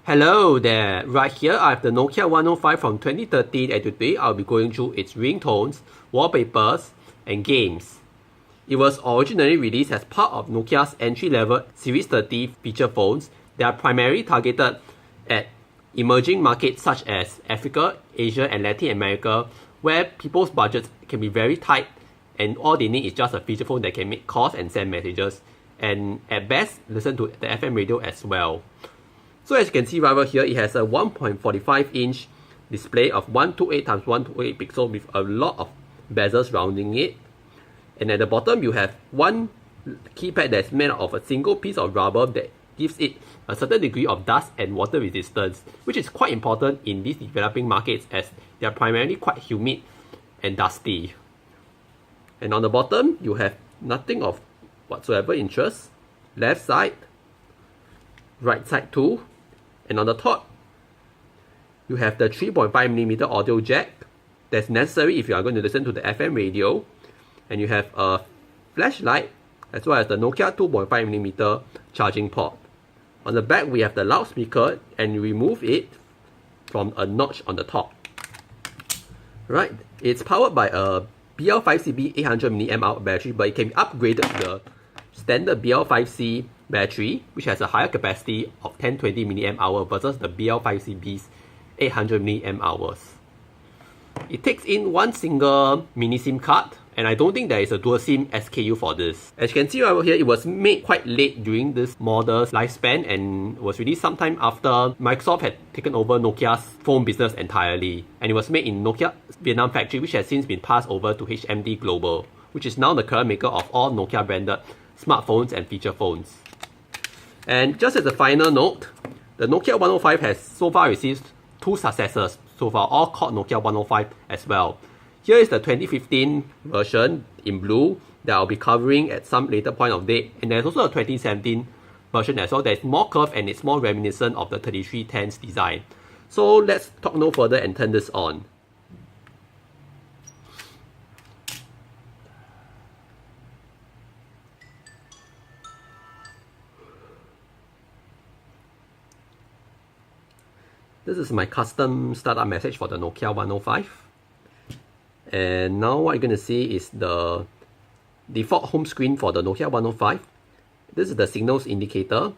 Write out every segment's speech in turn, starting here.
Hello there, right here I have the Nokia 105 from 2013 and today I'll be going through its ringtones, wallpapers, and games. It was originally released as part of Nokia's entry-level Series 30 feature phones that are primarily targeted at emerging markets such as Africa, Asia, and Latin America, where people's budgets can be very tight and all they need is just a feature phone that can make calls and send messages, and at best listen to the FM radio as well. So as you can see right over here, it has a 1.45 inch display of 128 x 128 pixel with a lot of bezels surrounding it. And at the bottom you have one keypad that's made of a single piece of rubber that gives it a certain degree of dust and water resistance, which is quite important in these developing markets as they are primarily quite humid and dusty. And on the bottom you have nothing of whatsoever interest. Left side, right side too. And on the top, you have the 3.5mm audio jack that's necessary if you are going to listen to the FM radio. And you have a flashlight as well as the Nokia 2.5mm charging port. On the back, we have the loudspeaker and you remove it from a notch on the top. Right, it's powered by a BL5CB 800mAh battery, but it can be upgraded to the standard BL5C battery, which has a higher capacity of 1020 mAh versus the BL5CB's 800 mAh. It takes in one single mini SIM card, and I don't think there is a dual SIM SKU for this. As you can see over here, it was made quite late during this model's lifespan and was released sometime after Microsoft had taken over Nokia's phone business entirely. And it was made in Nokia's Vietnam factory, which has since been passed over to HMD Global, which is now the current maker of all Nokia branded smartphones and feature phones. And just as a final note, the Nokia 105 has so far received two successors so far, all called Nokia 105 as well. Here is the 2015 version in blue that I'll be covering at some later point of date, and there's also a 2017 version as well that is more curved and it's more reminiscent of the 3310's design. So let's talk no further and turn this on. This is my custom startup message for the Nokia 105. And now what you're going to see is the default home screen for the Nokia 105. This is the signals indicator,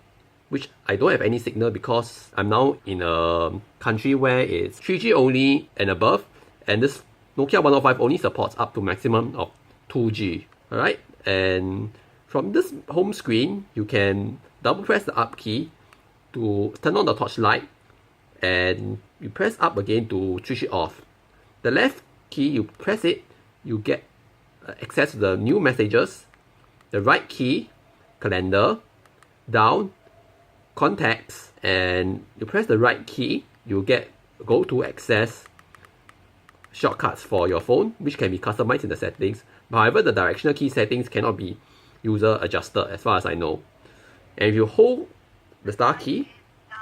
which I don't have any signal because I'm now in a country where it's 3G only and above, and this Nokia 105 only supports up to maximum of 2G. Alright, and from this home screen, you can double press the up key to turn on the torch light, and you press up again to switch it off. The left key, you press it, you get access to the new messages. The right key, calendar. Down, contacts, and you press the right key, you get go to access shortcuts for your phone, which can be customized in the settings. However, the directional key settings cannot be user adjusted as far as I know. And if you hold the star key,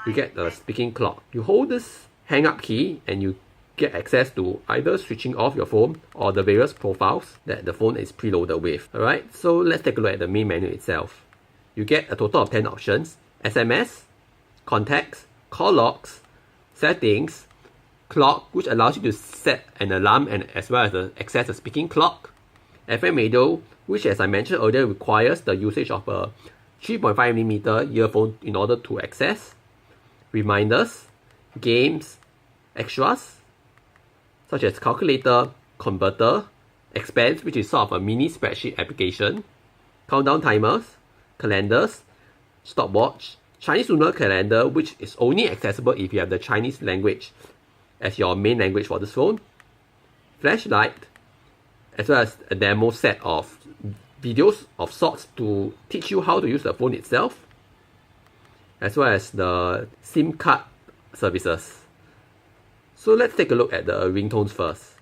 you get the speaking clock. You hold this hang up key and you get access to either switching off your phone or the various profiles that the phone is preloaded with. Alright, so let's take a look at the main menu itself. You get a total of 10 options: SMS, contacts, call logs, settings, clock, which allows you to set an alarm and as well as access the speaking clock, FM radio, which as I mentioned earlier requires the usage of a 3.5mm earphone in order to access, reminders, games, extras such as calculator, converter, expense, which is sort of a mini spreadsheet application, countdown timers, calendars, stopwatch, Chinese lunar calendar, which is only accessible if you have the Chinese language as your main language for this phone, flashlight, as well as a demo set of videos of sorts to teach you how to use the phone itself, as well as the SIM card services. So let's take a look at the ringtones first.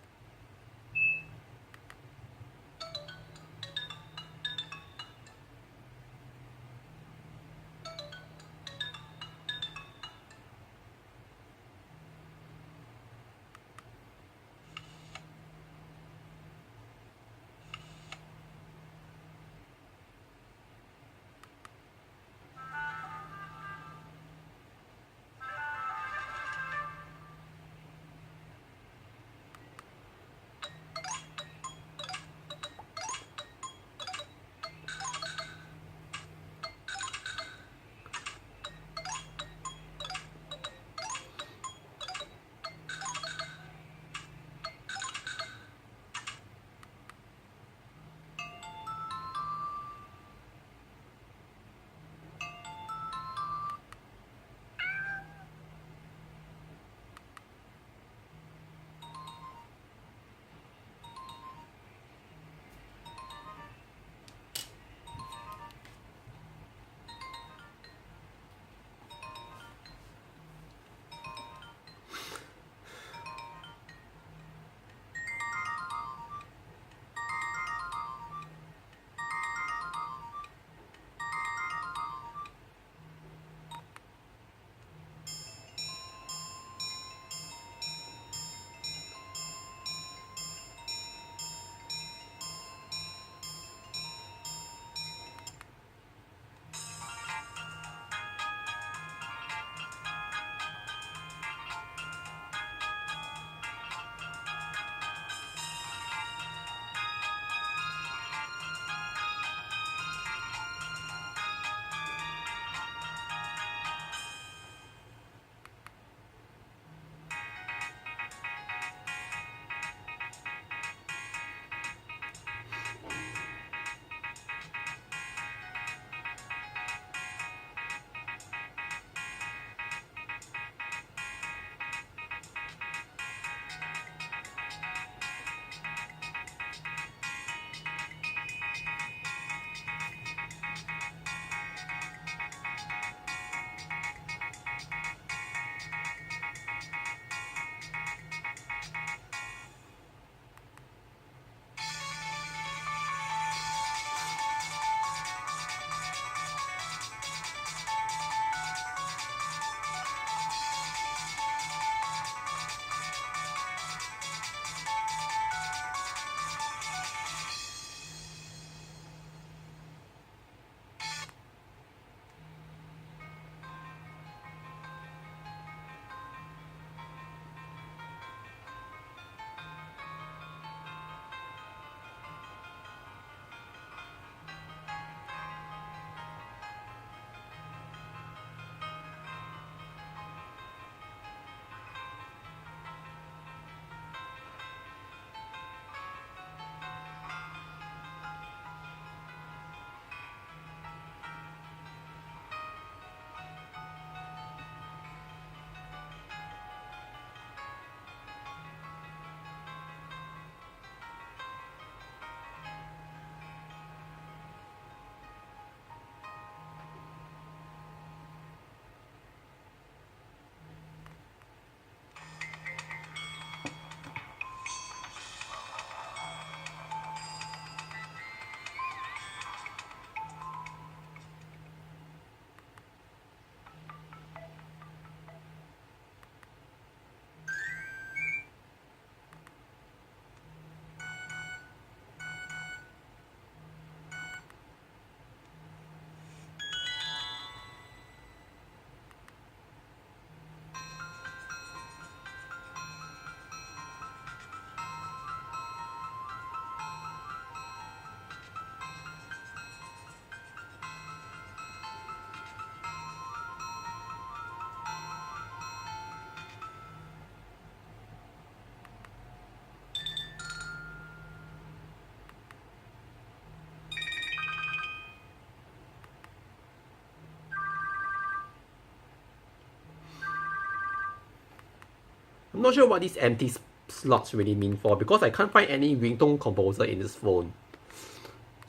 I'm not sure what these empty slots really mean for because I can't find any ringtone composer in this phone.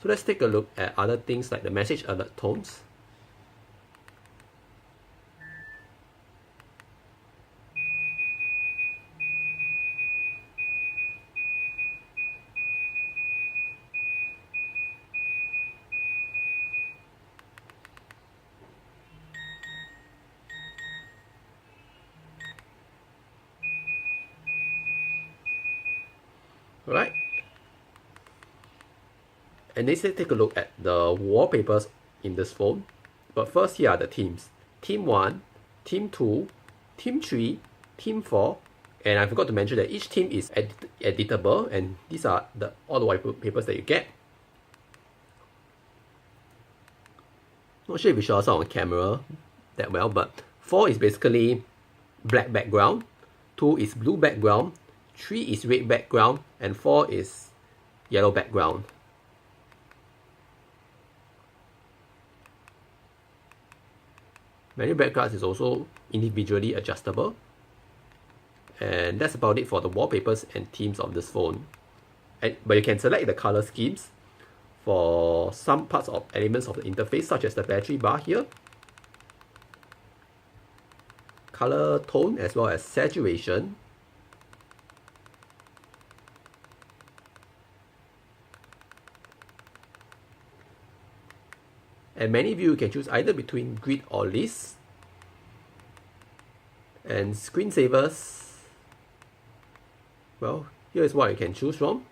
So let's take a look at other things like the message alert tones. Alright. And let's take a look at the wallpapers in this phone. But first, here are the themes. Theme 1, Theme 2, Theme 3, Theme 4. And I forgot to mention that each theme is editable, and these are all the wallpapers that you get. Not sure if you show us on camera that well, but 4 is basically black background, 2 is blue background, 3 is red background, and 4 is yellow background. Menu backgrounds is also individually adjustable. And that's about it for the wallpapers and themes of this phone. But you can select the color schemes for some parts of elements of the interface, such as the battery bar here, color tone, as well as saturation, and many of you can choose either between grid or list. And screensavers, well, here is what you can choose from.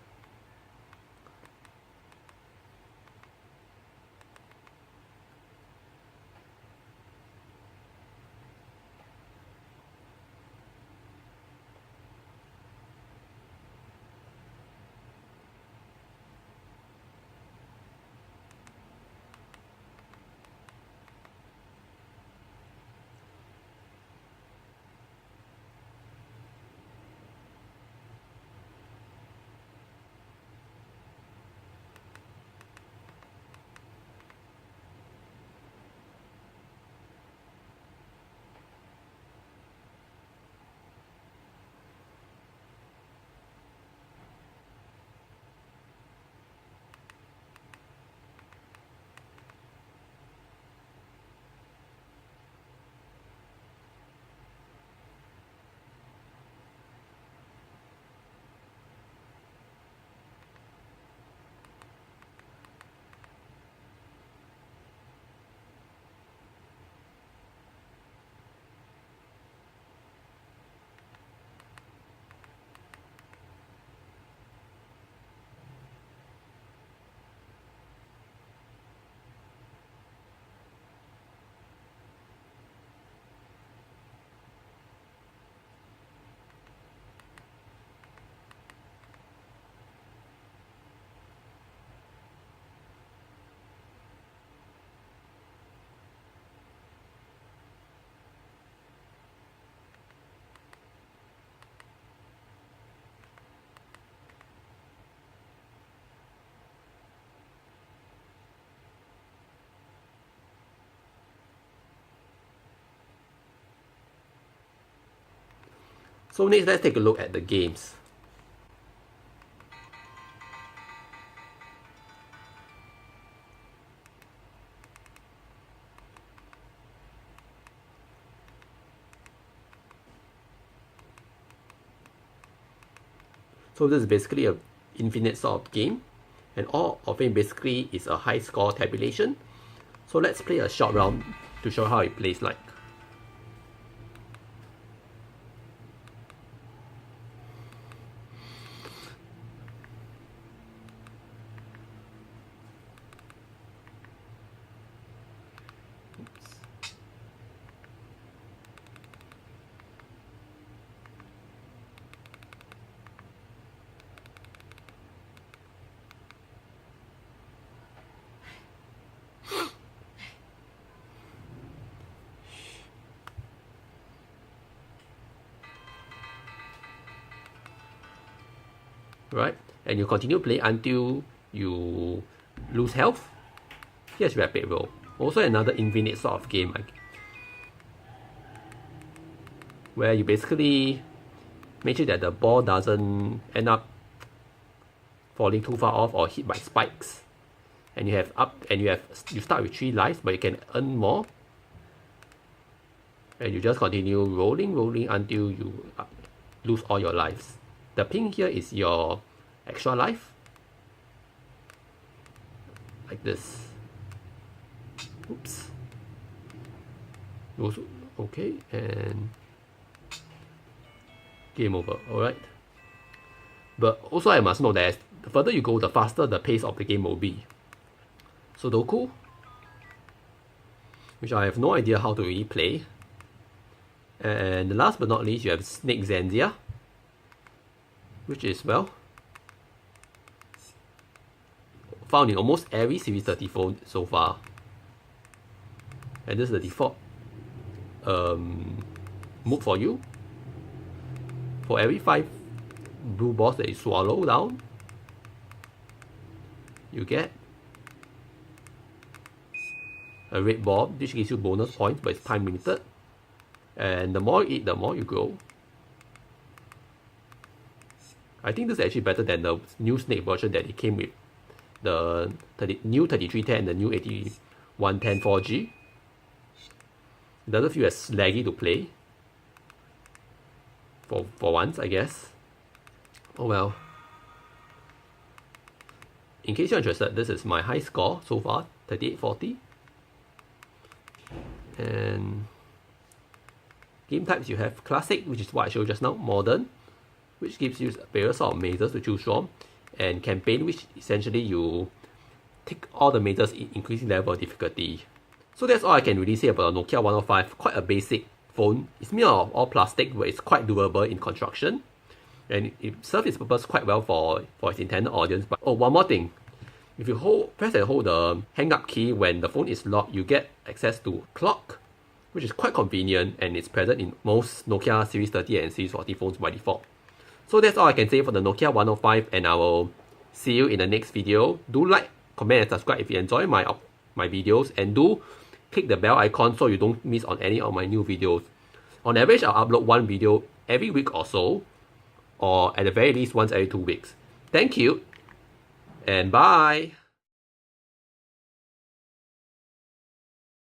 So next, let's take a look at the games. So this is basically an infinite sort of game, and all of it basically is a high score tabulation. So let's play a short round to show how it plays like. Right, and you continue play until you lose health. Here's rapid roll, also another infinite sort of game, where you basically make sure that the ball doesn't end up falling too far off or hit by spikes. And you start with 3 lives, but you can earn more. And you just continue rolling until you lose all your lives. The pink here is your extra life. Like this. Oops. Okay, and game over. Alright. But also I must know that the further you go, the faster the pace of the game will be. Sudoku, which I have no idea how to really play. And last but not least, you have Snake Zanzia, which is, well, found in almost every Series 30 phone so far. And this is the default move for you. For every 5 blue balls that you swallow down, you get a red ball, which gives you bonus points, but it's time limited. And the more you eat, the more you grow. I think this is actually better than the new Snake version that it came with. The new 3310 and the new 8110 4G. It doesn't feel as slaggy to play. For once, I guess. Oh well. In case you're interested, this is my high score so far, 3840. And game types, you have Classic, which is what I showed just now, Modern, which gives you various sort of mazes to choose from, and Campaign, which essentially you take all the mazes in increasing level of difficulty. So that's all I can really say about the Nokia 105. Quite a basic phone. It's made out of all plastic, but it's quite durable in construction, and it serves its purpose quite well for its intended audience. But oh, one more thing. If you press and hold the hang up key when the phone is locked, you get access to clock, which is quite convenient, and it's present in most Nokia Series 30 and Series 40 phones by default. So that's all I can say for the Nokia 105, and I will see you in the next video. Do like, comment and subscribe if you enjoy my videos, and do click the bell icon so you don't miss on any of my new videos. On average, I'll upload 1 video every week or so, or at the very least once every 2 weeks. Thank you, and bye!